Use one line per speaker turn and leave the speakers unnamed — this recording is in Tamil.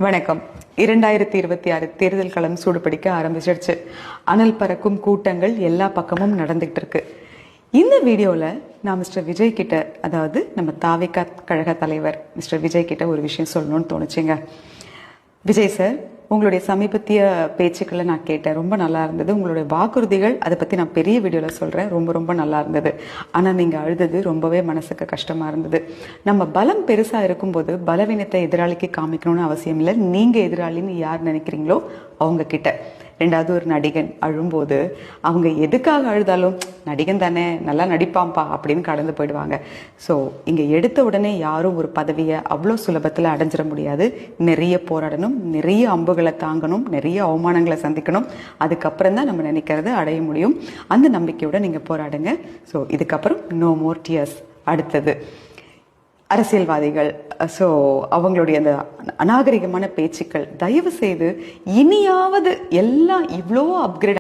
வணக்கம். 2026 தேர்தல் களம் சூடுபிடிக்க ஆரம்பிச்சிடுச்சு. அனல் பறக்கும் கூட்டங்கள் எல்லா பக்கமும் நடந்துகிட்டு இருக்கு. இந்த வீடியோவில் நான் மிஸ்டர் விஜய் கிட்ட, அதாவது நம்ம தாவேகா கழக தலைவர் மிஸ்டர் விஜய் கிட்ட ஒரு விஷயம் சொல்லணும்னு தோணுச்சுங்க. விஜய் சார், உங்களுடைய சமீபத்திய பேச்சுக்களை நான் கேட்டேன், ரொம்ப நல்லா இருந்தது. உங்களுடைய வாக்குறுதிகள், அதை பற்றி நான் பெரிய வீடியோவில் சொல்கிறேன், ரொம்ப ரொம்ப நல்லா இருந்தது. ஆனால் நீங்கள் அழுதது ரொம்பவே மனசுக்கு கஷ்டமாக இருந்தது. நம்ம பலம் பெருசாக இருக்கும்போது பலவீனத்தை எதிராளிக்கு காமிக்கணும்னு அவசியம் இல்லை. நீங்கள் எதிராளின்னு யார் நினைக்கிறீங்களோ அவங்க கிட்ட. ரெண்டாவது, ஒரு நடிகன் அழும்போது அவங்க எதுக்காக அழுதாலும் நடிகன் தானே, நல்லா நடிப்பாம்பா அப்படின்னு கடந்து போயிடுவாங்க. ஸோ இங்கே எடுத்த உடனே யாரும் ஒரு பதவியை அவ்வளோ சுலபத்தில் அடைஞ்சிட முடியாது. நிறைய போராடணும், நிறைய அம்புகளை தாங்கணும், நிறைய அவமானங்களை சந்திக்கணும். அதுக்கப்புறம் தான் நம்ம நினைக்கிறத அடைய முடியும். அந்த நம்பிக்கையோடு நீங்கள் போராடுங்க. ஸோ இதுக்கப்புறம் நோ மோர் டியர்ஸ். அடுத்தது அரசியல்வாதிகள், ஸோ அவங்களுடைய அந்த அநாகரிகமான பேச்சுக்கள், தயவு செய்து இனியாவது எல்லாம் இவ்வளோ அப்கிரேட்